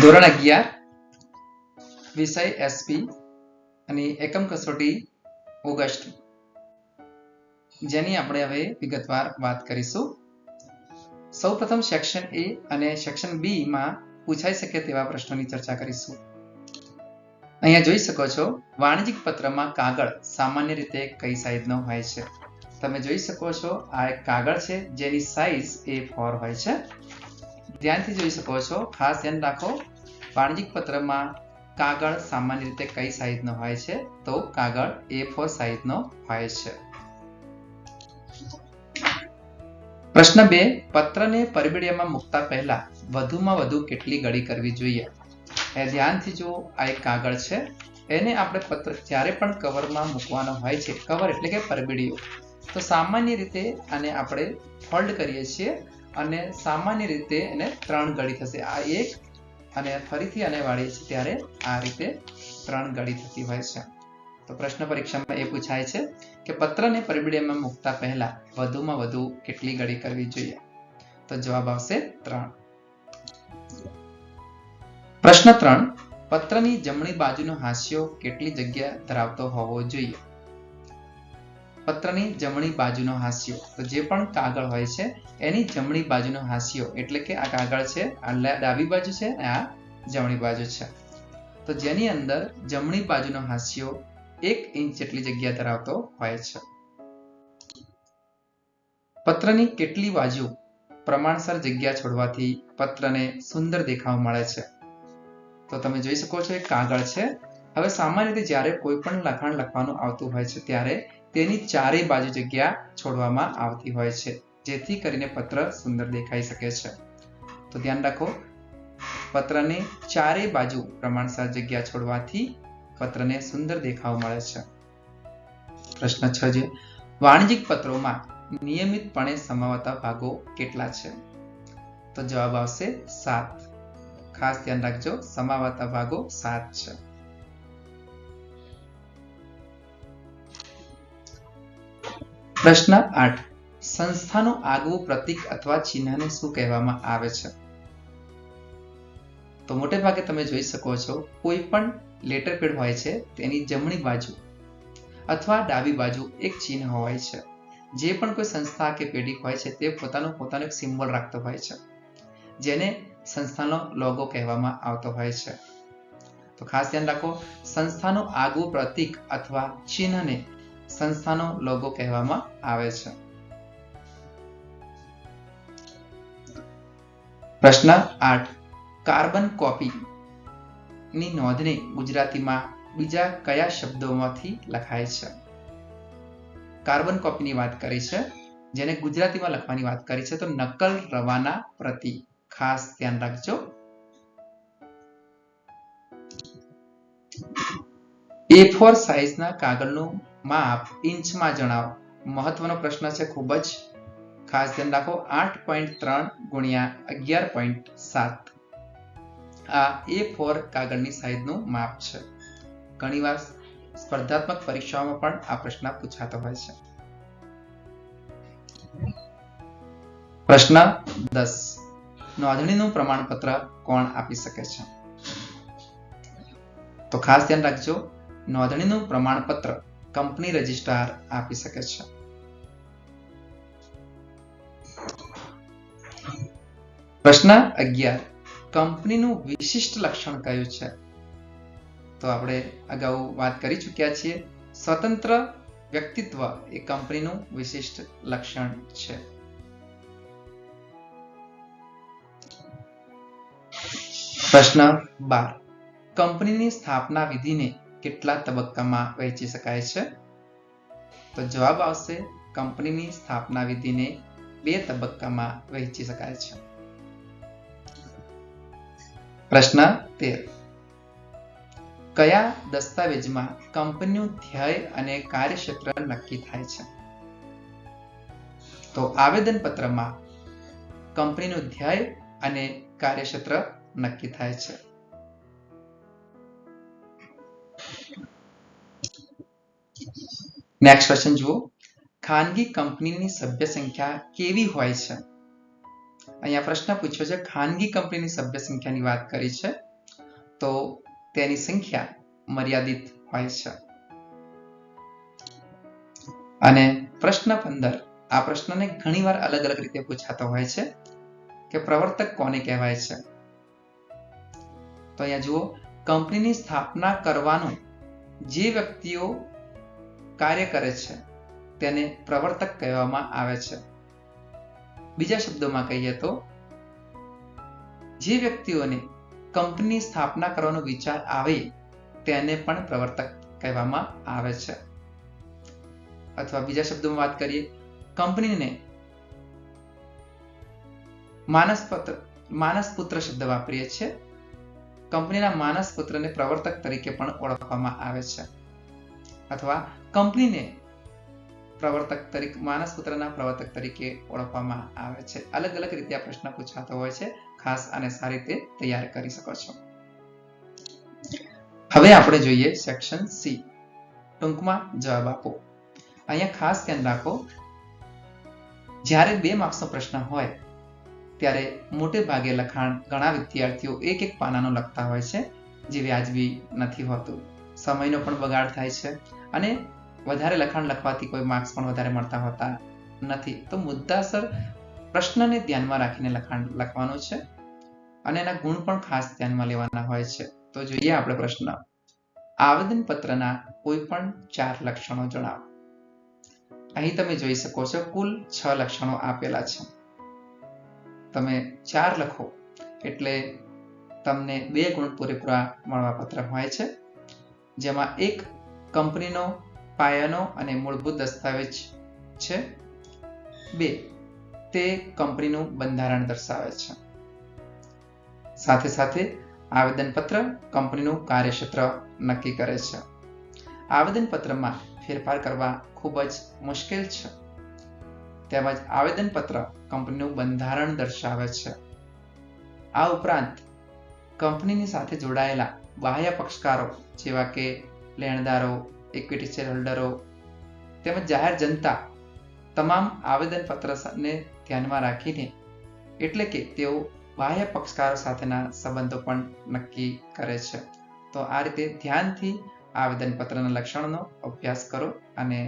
ધોરણ 11 વિષય એસપી અને એકમ કસોટી ઓગસ્ટ, જેની આપણે હવે વિગતવાર વાત કરીશું. સૌપ્રથમ સેક્શન એ અને સેક્શન બી માં પૂછાઈ શકે તેવા પ્રશ્નોની ચર્ચા કરીશું. અહીંયા જોઈ શકો છો, વાણિજ્યિક પત્રમાં કાગળ સામાન્ય રીતે કઈ સાઈઝનો હોય છે? તમે જોઈ શકો છો, આ એક કાગળ છે જેની સાઈઝ A4 હોય છે. ધ્યાનથી જોઈ શકો છો, ખાસ ધ્યાન રાખો, વાણિજ્યિક પત્રમાં કાગળ સામાન્ય રીતે કઈ સાઈઝનો હોય છે? તો કાગળ A4 સાઈઝનો હોય છે. પ્રશ્ન 2, પત્રને પરિબળિયામાં મૂકતા પહેલા વધુમાં વધુ કેટલી ગળી કરવી જોઈએ? એ ધ્યાનથી જો, આ એક કાગળ છે, એને આપણે પત્ર જ્યારે પણ કવરમાં મૂકવાનો હોય છે, કવર એટલે કે પરિબળિયો, તો સામાન્ય રીતે આને આપણે ફોલ્ડ કરીએ છીએ અને સામાન્ય રીતે એને 3 ગળી થશે. આ એક અને ફરીથી આને વાળીએ છીએ ત્યારે આ રીતે 3 ગળી થતી હોય છે. તો પ્રશ્ન પરીક્ષામાં એ પૂછાય છે કે પત્રને પરિબળિયામાં મૂકતા પહેલા વધુમાં વધુ કેટલી ગળી કરવી જોઈએ? તો જવાબ આવશે 3. પ્રશ્ન 3, પત્રની જમણી બાજુનો હાંસિયો કેટલી જગ્યા ધરાવતો હોવો જોઈએ? પત્રની જમણી બાજુનો હાંસિયો, તો જે પણ કાગળ હોય છે એની જમણી બાજુનો હાંસિયો એટલે કે આ કાગળ છે, આ ડાબી બાજુ છે, આ જમણી બાજુ છે, તો જેની અંદર જમણી બાજુનો હાંસિયો 1 ઇંચ જેટલી જગ્યા ધરાવતો હોય છે. પત્રની કેટલી બાજુ પ્રમાણસર જગ્યા છોડવાથી પત્રને સુંદર દેખાવ મળે છે? તો તમે જોઈ શકો છો, એક કાગળ છે. હવે સામાન્ય રીતે જ્યારે કોઈ પણ લખાણ લખવાનું આવતું હોય છે ત્યારે તેની ચારેય બાજુ જગ્યા છોડવામાં આવતી હોય છે, જેથી કરીને પત્ર સુંદર દેખાઈ શકે છે. તો ધ્યાન રાખો, પત્રની ચારેય બાજુ પ્રમાણસર જગ્યા છોડવાથી પત્રને સુંદર દેખાવ મળે છે. પ્રશ્ન 6 છે, વાણિજ્યિક પત્રોમાં નિયમિતપણે સમાવતા ભાગો કેટલા છે? તો જવાબ આવશે 7. ખાસ ધ્યાન રાખજો, સમાવતા ભાગો 7 છે. પ્રશ્ન 8, સંસ્થાનું આગવું પ્રતીક અથવા ચિહ્નને શું કહેવામાં આવે છે? તો મોટે ભાગે તમે જોઈ શકો છો, કોઈ પણ લેટર પેડ હોય છે તેની જમણી બાજુ અથવા ડાબી બાજુ એક ચિહ્ન હોય છે. જે પણ કોઈ સંસ્થા કે પેઢી હોય છે તે પોતાનો એક સિમ્બોલ રાખતો હોય છે, જેને સંસ્થાનો લોગો કહેવામાં આવતો હોય છે. તો ખાસ ધ્યાન રાખો, સંસ્થાનું આગવું પ્રતીક અથવા ચિહ્નને સંસ્થાનો લોગો કહેવામાં આવે છે. પ્રશ્ન 8, કાર્બન કોપી ની નોંધણી ગુજરાતીમાં બીજા કયા શબ્દોમાંથી લખાય છે? કાર્બન કોપીની વાત કરી છે, જેને ગુજરાતીમાં લખવાની વાત કરી છે, તો નકલ રવાના પ્રતિ. ખાસ ધ્યાન રાખજો. A4 સાઈઝના કાગળનું માપ ઇંચમાં જણાવો. મહત્વનો પ્રશ્ન છે, ખૂબ જ ખાસ ધ્યાન રાખો. 8.3 ગુણ્યા 11.7 આ A4 કાગળની સાઈઝનું માપ છે. ઘણીવાર સ્પર્ધાત્મક પરીક્ષાઓમાં પણ આ પ્રશ્ન પૂછાતો હોય છે. પ્રશ્ન 10, નોંધણીનું પ્રમાણપત્ર કોણ આપી શકે છે? તો ખાસ ધ્યાન રાખજો, નોંધણીનું પ્રમાણપત્ર કંપની રજિસ્ટ્રાર આપી શકે છે. પ્રશ્ન 11, કંપનીનું વિશિષ્ટ લક્ષણ કયું છે? તો આપણે અગાઉ વાત કરી ચૂક્યા છીએ, સ્વતંત્ર વ્યક્તિત્વ એ કંપનીનું વિશિષ્ટ લક્ષણ છે. પ્રશ્ન 12, કંપનીની સ્થાપના વિધિને કેટલા તબક્કામાં વહેંચી શકાય છે? તો જવાબ આવશે, કંપનીની સ્થાપના વિધિને 2 તબક્કામાં વહેંચી શકાય છે. પ્રશ્ન 13, કયા દસ્તાવેજમાં કંપનીનું ધ્યેય અને કાર્યક્ષેત્ર નક્કી થાય છે? તો આવેદનપત્રમાં કંપનીનું ધ્યેય અને કાર્યક્ષેત્ર નક્કી થાય છે. નેક્સ્ટ ક્વેશ્ચન જુઓ, ખાનગી કંપનીની સભ્ય સંખ્યા કેવી હોય છે? અહીંયા પ્રશ્ન પૂછ્યો છે, ખાનગી કંપનીની સભ્ય સંખ્યાની વાત કરી છે, તો તેની સંખ્યા મર્યાદિત હોય છે. અને પ્રશ્ન 15, આ પ્રશ્નને ઘણીવાર અલગ અલગ રીતે પૂછાતો હોય છે કે પ્રવર્તક કોને કહેવાય છે. તો અહીંયા જુઓ, કંપનીની સ્થાપના કરવાનું જે વ્યક્તિઓ કાર્ય કરે છે તેને પ્રવર્તક કહેવામાં આવે છે. બીજા શબ્દોમાં કહીએ તો જે વ્યક્તિઓને કંપની સ્થાપના કરવાનો વિચાર આવે તેને પણ પ્રવર્તક કહેવામાં આવે છે. અથવા બીજા શબ્દોમાં વાત કરીએ, કંપનીને માનસપુત્ર શબ્દ વાપરીએ છીએ. કંપનીના માનસપુત્રને પ્રવર્તક તરીકે પણ ઓળખવામાં આવે છે. અથવા કંપનીને માનસપુત્રના પ્રવર્તક તરીકે ઓળખવામાં આવે છે. અલગ અલગ રીતે આ પ્રશ્ન પૂછાતો હોય છે. ખાસ આને સારી રીતે તૈયાર કરી શકો છો. હવે આપણે જોઈએ સેક્શન સી, ટૂંકમાં જવાબ આપો. અહીંયા ખાસ ધ્યાન રાખો, જ્યારે 2 માર્ક્સનો પ્રશ્ન હોય ત્યારે મોટે ભાગે લખાણ ઘણા વિદ્યાર્થીઓ એક પાનાનું લખતા હોય છે, જે વ્યાજબી નથી હોતું. સમયનો પણ બગાડ થાય છે અને વધારે લખાણ લખવાથી કોઈ માર્ક્સ પણ વધારે મળતા હોતા નથી. તો મુદ્દાસર પ્રશ્નને ધ્યાનમાં રાખીને લખાણ લખવાનું છે અને એના ગુણ પણ ખાસ ધ્યાનમાં લેવાના હોય છે. તો જોઈએ આપણે પ્રશ્ન. આવેદનપત્રના કોઈ પણ 4 લક્ષણો જણાવો. અહીં તમે જોઈ શકો છો કુલ 6 લક્ષણો આપેલા છે. તમે 4 લખો એટલે તમને 2 ગુણ પૂરેપૂરા મળવાપાત્ર હોય છે, જેમાં 1 કંપનીનો પાયાનો અને મૂળભૂત દસ્તાવેજ છે. 2 તે કંપનીનું બંધારણ દર્શાવે છે. સાથે સાથે આવેદનપત્ર કંપનીનું કાર્યક્ષેત્ર નક્કી કરે છે. આવેદનપત્રમાં ફેરફાર કરવા ખૂબ જ મુશ્કેલ છે. તેમજ આવેદનપત્ર કંપનીનું બંધારણ દર્શાવે છે. આ ઉપરાંત કંપનીની સાથે જોડાયેલા બાહ્ય પક્ષકારો જેવા કે લેણદારો, ઇક્વિટી શેરહોલ્ડરો તેમજ જાહેર જનતા તમામ આવેદનપત્રને ધ્યાનમાં રાખીને, એટલે કે તેઓ બાહ્ય પક્ષકારો સાથેના સંબંધો પણ નક્કી કરે છે. તો આ રીતે ધ્યાનથી આવેદનપત્રના લક્ષણોનો અભ્યાસ કરો અને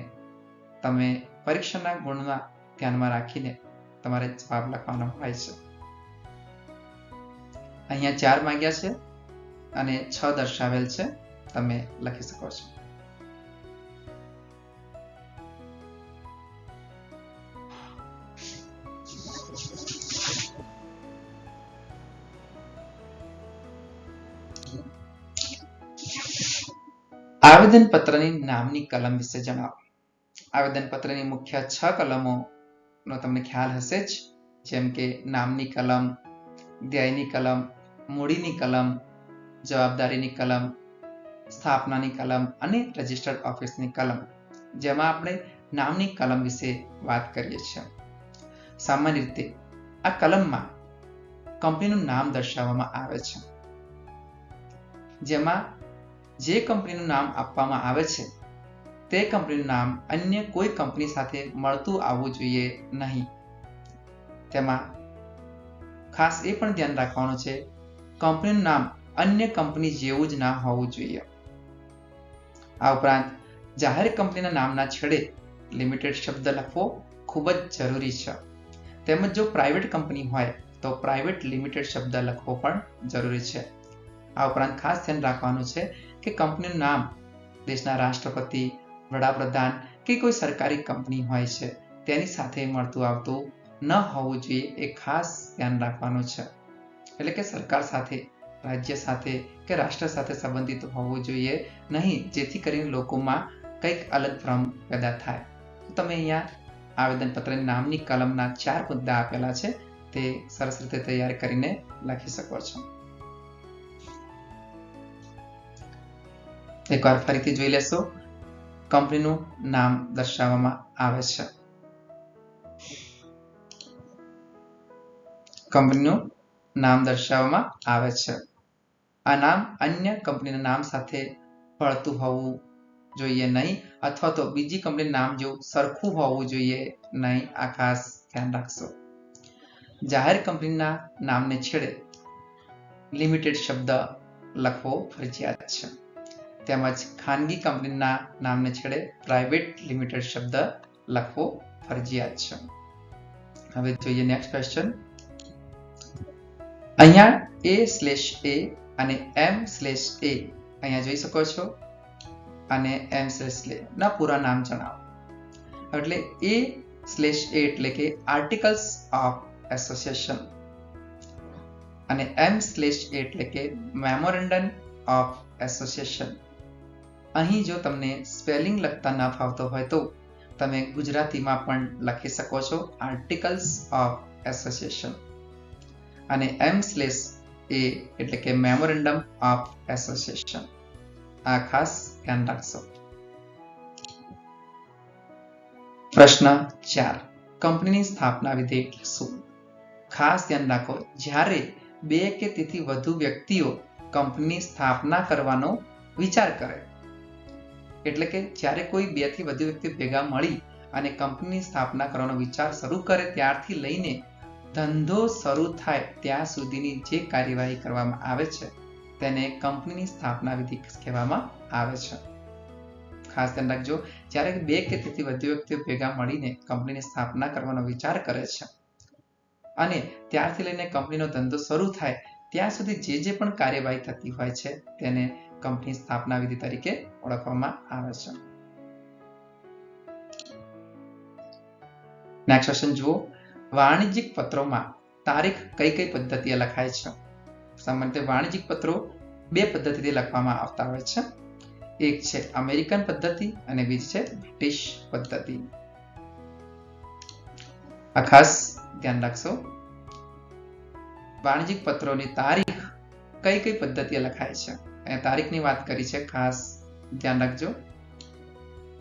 તમે પરીક્ષાના ગુણના ધ્યાનમાં રાખીને તમારે જવાબ લખવાનો હોય છે. અહીંયા 4 માંગ્યા છે અને 6 દર્શાવેલ છે. તમે લખી શકો છો. આવેદનપત્રની નામની કલમ વિશે જણાવો. આવેદનપત્રની મુખ્ય 6 કલમોનો તમને ખ્યાલ હશે જ, જેમ કે નામની કલમ, ધ્યેયની કલમ, મૂડીની કલમ, જવાબદારીની કલમ, સ્થાપનાની કલમ અને રજિસ્ટર્ડ ઓફિસની કલમ, જેમાં આપણે નામની કલમ વિશે વાત કરીએ છીએ. સામાન્ય રીતે આ કલમમાં કંપનીનું નામ દર્શાવવામાં આવે છે, જેમાં જે કંપનીનું નામ આપવામાં આવે છે તે કંપનીનું નામ અન્ય કોઈ કંપની સાથે મળતું આવવું જોઈએ નહીં. તેમાં ખાસ એ પણ ધ્યાન રાખવાનું છે, કંપનીનું નામ અન્ય કંપની જેવું જ ના હોવું જોઈએ. આ ઉપરાંત જાહેર કંપનીના નામના છેડે લિમિટેડ શબ્દ લખવો ખૂબ જ જરૂરી છે. તેમજ જો પ્રાઇવેટ કંપની હોય તો પ્રાઇવેટ લિમિટેડ શબ્દ લખવો પણ જરૂરી છે. આ ઉપરાંત ખાસ ધ્યાન રાખવાનું છે કે કંપનીનું નામ દેશના રાષ્ટ્રપતિ, વડાપ્રધાન કે કોઈ સરકારી કંપની હોય છે તેની સાથે મળતું આવતું ન હોવું જોઈએ. એ ખાસ ધ્યાન રાખવાનું છે. એટલે કે સરકાર સાથે, રાજ્ય સાથે કે રાષ્ટ્ર સાથે સંબંધિત હોવું જોઈએ નહીં, જેથી કરીને લોકોમાં કંઈક અલગ ભ્રમ પેદા થાય. તમે અહીંયા આવેદનપત્રની નામની કલમના 4 મુદ્દા આપેલા છે, તે સરસ રીતે તૈયાર કરીને લખી શકો છો. એકવાર ફરીથી જોઈ લેશો. કંપનીનું નામ દર્શાવવામાં આવે છે. કંપનીનું નામ દર્શાવવામાં આવે છે. આ નામ અન્ય કંપનીના નામ સાથે ભળતું હોવું જોઈએ નહીં, અથવા તો બીજી કંપનીનું નામ જેવું સરખું હોવું જોઈએ નહીં. આ ખાસ ધ્યાન રાખશો. જાહેર કંપનીના નામને છેડે લિમિટેડ શબ્દ લખવો ફરજિયાત છે. તેમજ ખાનગી કંપનીના નામને છેડે પ્રાઇવેટ લિમિટેડ શબ્દ લખવો ફરજિયાત છે. હવે જોઈએ નેક્સ્ટ ક્વેશ્ચન. અહીંયા A/A અને M/A અહીંયા જોઈ શકો છો અને M/A ના પૂરા નામ જણાવો. એટલે A/A એટલે કે આર્ટિકલ્સ ઓફ એસોસિએશન અને M/A એટલે કે મેમોરેન્ડમ ઓફ એસોસિએશન. અહીં જો તમને સ્પેલિંગ લખતા ન ફાવતો હોય તો તમે ગુજરાતીમાં પણ લખી શકો છો આર્ટિકલ્સ ઓફ એસોસિએશન અને M/A એટલે કે મેમોરેન્ડમ ઓફ એસોસિએશન. આ ખાસ ધ્યાન રાખશો. પ્રશ્ન 4. કંપનીની સ્થાપના વિધિ એટલે શું? ખાસ ધ્યાન રાખો, જ્યારે 2 કે તેથી વધુ વ્યક્તિઓ કંપનીની સ્થાપના કરવાનો વિચાર કરે, એટલે કે જ્યારે કોઈ 2 થી વધુ વ્યક્તિ ભેગા મળી અને કંપનીની સ્થાપના કરવાનો વિચાર શરૂ કરે ત્યારથી લઈને ધંધો શરૂ થાય ત્યાં સુધીની જે કાર્યવાહી કરવામાં આવે છે તેને કંપનીની સ્થાપના વિધિ કહેવામાં આવે છે. ખાસ ધ્યાન રાખજો, જ્યારે 2 કે તેથી વધુ વ્યક્તિઓ ભેગા મળીને કંપનીની સ્થાપના કરવાનો વિચાર કરે છે અને ત્યારથી લઈને કંપનીનો ધંધો શરૂ થાય ત્યાં સુધી જે પણ કાર્યવાહી થતી હોય છે તેને કંપની સ્થાપના વિધિ તરીકે ઓળખવામાં આવે છે. નેક્સ્ટ ક્વેશ્ચન જુઓ. વાણિજ્યિક પત્રોમાં તારીખ કઈ કઈ પદ્ધતિએ લખાય છે? સામાન્ય વાણિજ્યિક પત્રો 2 પદ્ધતિથી લખવામાં આવતા હોય છે. એક છે અમેરિકન પદ્ધતિ અને બીજી છે બ્રિટિશ પદ્ધતિ. આ ખાસ ધ્યાન રાખશો. વાણિજ્યિક પત્રોની તારીખ કઈ કઈ પદ્ધતિએ લખાય છે? અહીંયા તારીખની વાત કરી છે, ખાસ ધ્યાન રાખજો.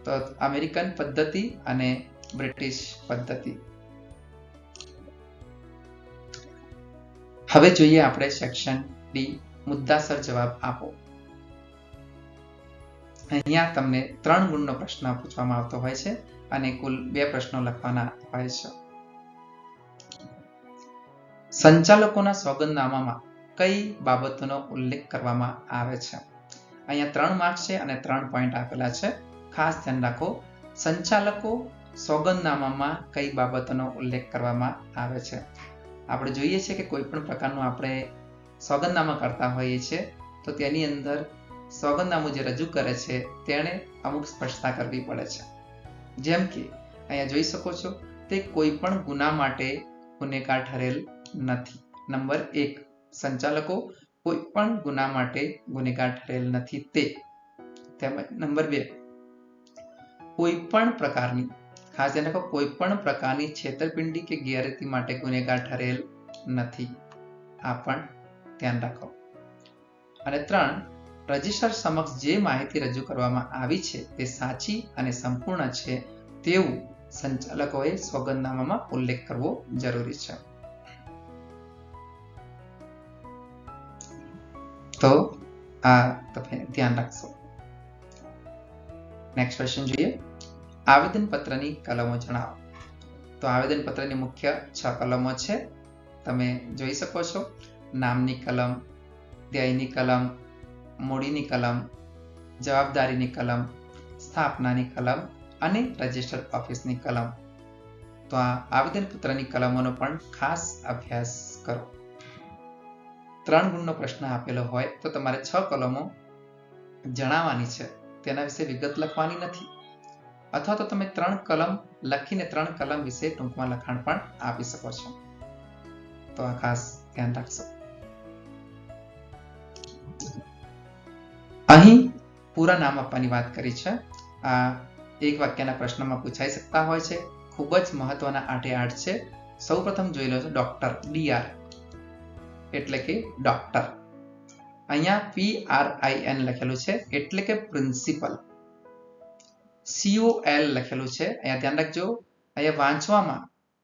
તો અમેરિકન પદ્ધતિ અને બ્રિટિશ પદ્ધતિ. હવે જોઈએ આપણે સેક્શન ડી, મુદ્દાસર જવાબ આપો. અહીંયા તમને 3 ગુણનો પ્રશ્ન પૂછવામાં આવતો હોય છે અને કુલ 2 પ્રશ્નો લખવાના હોય છે. સંચાલકોના સોગંદનામામાં કઈ બાબતોનો ઉલ્લેખ કરવામાં આવે છે? અહીંયા 3 માર્ક્સ છે અને 3 પોઈન્ટ આપેલા છે. ખાસ ધ્યાન રાખો, સંચાલકો સોગંદનામામાં કઈ બાબતોનો ઉલ્લેખ કરવામાં આવે છે. આપણે જોઈએ છીએ કે કોઈ પણ પ્રકારનું આપણે સોગંદનામા કરતા હોઈએ છીએ તો તેની અંદર સોગંદનામું જે રજૂ કરે છે તેણે અમુક સ્પષ્ટતા કરવી પડે છે. જેમ કે અહીંયા જોઈ શકો છો, તે કોઈ પણ ગુના માટે ગુનેગાર ઠરેલ નથી. નંબર 1, સંચાલકો કોઈ પણ ગુના માટે ગુનેગાર ઠરેલ નથી તે. તેમજ નંબર 2, કોઈ પણ પ્રકારની, ખાસ ધ્યાન રાખો, કોઈ પણ પ્રકારની છેતરપિંડી કે ગેરરીતિ માટે ગુનેગાર ઠરેલ નથી. આ પણ ધ્યાન રાખો. અને 3, રજિસ્ટ્રાર સમક્ષ જે માહિતી રજૂ કરવામાં આવી છે તે સાચી અને સંપૂર્ણ છે તેવું સંચાલકોએ સોગંદનામામાં ઉલ્લેખ કરવો જરૂરી છે. તો આ તમે ધ્યાન રાખશો. નેક્સ્ટ ક્વેશ્ચન જોઈએ. આવેદનપત્રની કલમો જણાવો. તો આવેદનપત્રની મુખ્ય 6 કલમો છે. તમે જોઈ શકો છો. નામની કલમ, ધ્યેયની કલમ, મૂડીની કલમ, જવાબદારીની કલમ, સ્થાપનાની કલમ અને રજિસ્ટર ઓફિસની કલમ. તો આ આવેદનપત્રની કલમોનો પણ ખાસ અભ્યાસ કરો. 3 ગુણનો પ્રશ્ન આપેલો હોય તો તમારે 6 કલમો જણાવવાની છે, તેના વિશે વિગત લખવાની નથી. અથવા તો તમે 3 કલમ લખીને 3 કલમ વિશે ટૂંકમાં લખાણ પણ આપી શકો છો. તો આ ખાસ ધ્યાન રાખશો. અહીં પૂરા નામ આપવાની વાત કરી છે. આ એક વાક્યના પ્રશ્નમાં પૂછાઈ શકતા હોય છે. ખૂબ જ મહત્વના 8 છે. સૌપ્રથમ જોઈ લો છો ડોક્ટર, DR એટલે કે ડોક્ટર. અહીંયા PRIN લખેલું છે એટલે કે પ્રિન્સિપલ. COL લખેલું છે. અહીંયા ધ્યાન રાખજો, અહીંયા વાંચવામાં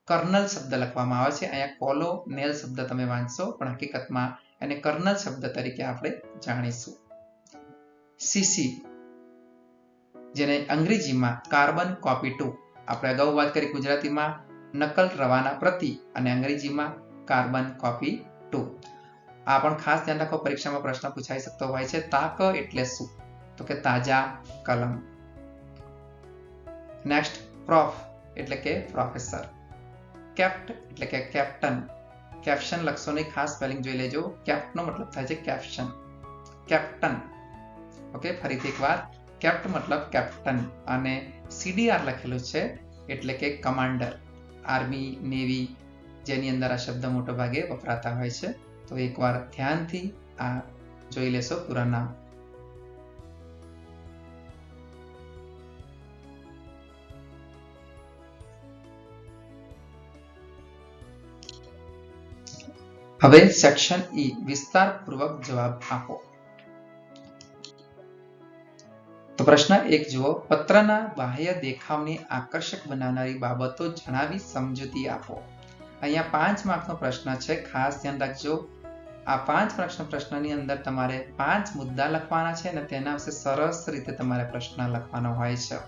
કર્નલ શબ્દ લખવામાં આવે છે. અહીંયા કોલોનેલ શબ્દ તમે વાંચશો પણ હકીકતમાં એને કર્નલ શબ્દ તરીકે આપણે જાણીશું. CC જેને અંગ્રેજીમાં કાર્બન કોપી 2, આપણે અગાઉ વાત કરી ગુજરાતીમાં નકલ રવાના પ્રતિ અને અંગ્રેજીમાં કાર્બન કોપી 2. આ પણ ખાસ ધ્યાન રાખો, પરીક્ષામાં પ્રશ્ન પૂછાઈ શકતો હોય છે. તાક એટલે શું? તો કે તાજા કલમ. નેક્સ્ટ, પ્રોફ એટલે કે પ્રોફેસર. કેપ્ટ એટલે કે કેપ્ટન. કેપ્શન લખશો નહીં, ખાસ સ્પેલિંગ જોઈ લેજો. કેપ્ટ નો મતલબ થાય છે કેપ્શન. કેપ્ટન. ઓકે, ફરીથી એકવાર, કેપ્ટ મતલબ કેપ્ટન અને CDR લખેલું છે એટલે કે કમાન્ડર. આર્મી, નેવી જેની અંદર આ શબ્દ મોટો ભાગે વપરાતા હોય છે. તો એકવાર ધ્યાનથી આ જોઈ લેશો પૂરા નામ. હવે સેક્શન E, વિસ્તારપૂર્વક જવાબ આપો. તો પ્રશ્ન 1 જુઓ. પત્રના બાહ્ય દેખાવને આકર્ષક બનાવનારી બાબતો જણાવી સમજૂતી આપો. અહીંયા 5 માર્કનો પ્રશ્ન છે, ખાસ ધ્યાન રાખજો. આ 5 માર્કના પ્રશ્નની અંદર તમારે 5 મુદ્દા લખવાના છે અને તેના વિશે સરસ રીતે તમારે પ્રશ્ન લખવાનો હોય છે.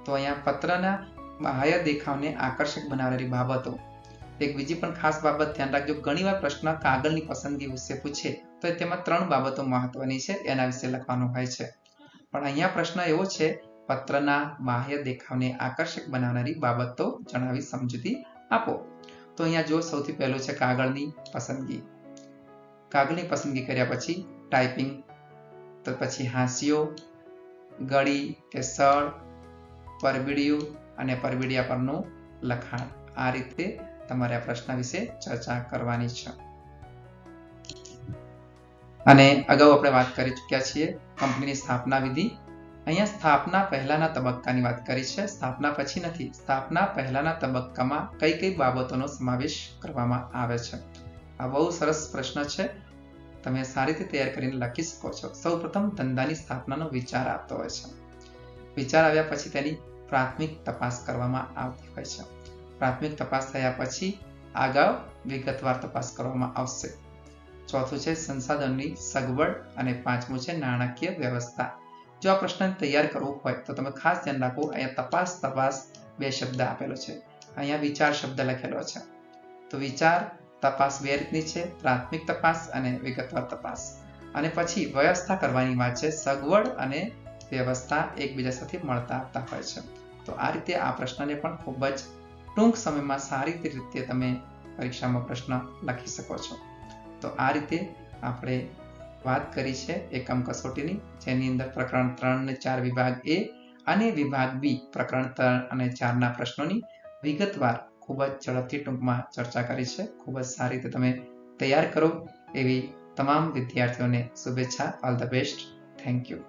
તો અહીંયા પત્રના બાહ્ય દેખાવને આકર્ષક બનાવનારી બાબતો. એક બીજી પણ ખાસ બાબત ધ્યાન રાખજો, ઘણીવાર પ્રશ્ન કાગળની પસંદગી વિશે પૂછે તો તેમાં 3 બાબતો મહત્વની છે, એના વિશે લખવાનું હોય છે. પણ અહીંયા પ્રશ્ન એવો છે, પત્રના બાહ્ય દેખાવને આકર્ષક બનાવનારી બાબતો જણાવી સમજૂતી આપો. તો અહીંયા જો સૌથી પહેલું છે કાગળની પસંદગી. કાગળની પસંદગી કર્યા પછી ટાઈપિંગ, તો પછી હાંસિયો, ગળી કે સળ, પરબીડિયું અને પરબીડિયા પરનું લખાણ. આ રીતે તમારે આ પ્રશ્ન વિશે ચર્ચા કરવાની છે. અને અગાઉ આપણે વાત કરી ચૂક્યા છીએ કંપનીની સ્થાપના વિધિ. અહીંયા સ્થાપના પહેલાના તબક્કાની વાત કરી છે, સ્થાપના પછી નથી. સ્થાપના પહેલાના તબક્કામાં કઈ કઈ બાબતોનો સમાવેશ કરવામાં આવે છે? આ બહુ સરસ પ્રશ્ન છે, તમે સારી રીતે તૈયાર કરીને લખી શકો છો. સૌપ્રથમ ધંધાની સ્થાપનાનો વિચાર આવતો હોય છે. વિચાર આવ્યા પછી તેની પ્રાથમિક તપાસ કરવામાં આવતી હોય છે. પ્રાથમિક તપાસ થયા પછી આગળ વિગતવાર તપાસ કરવામાં આવશે. ચોથું છે સંસાધનની સગવડ અને પાંચમું છે નાણાકીય વ્યવસ્થા. જો આ પ્રશ્ન તૈયાર કરવું હોય તો તમે ખાસ ધ્યાન રાખો, અહીંયા તપાસ 2 શબ્દ આપેલો છે, અહીંયા વિચાર શબ્દ લખેલો છે. તો વિચાર તપાસ 2 રીતની છે, પ્રાથમિક તપાસ અને વિગતવાર તપાસ. અને પછી વ્યવસ્થા કરવાની વાત છે, સગવડ અને વ્યવસ્થા એકબીજા સાથે મળતા આવતા હોય છે. તો આ રીતે આ પ્રશ્નને પણ ખૂબ જ ટૂંક સમયમાં સારી રીતે તમે પરીક્ષામાં પ્રશ્ન લખી શકો છો. તો આ રીતે આપણે વાત કરી છે એકમ કસોટીની, જેની અંદર પ્રકરણ 3 અને 4 વિભાગ A અને વિભાગ B પ્રકરણ 3 અને 4 ના પ્રશ્નોની વિગતવાર ખૂબ જ ઝડપથી ટૂંકમાં ચર્ચા કરી છે. ખૂબ જ સારી રીતે તમે તૈયાર કરો એવી તમામ વિદ્યાર્થીઓને શુભેચ્છા. All the best. Thank you.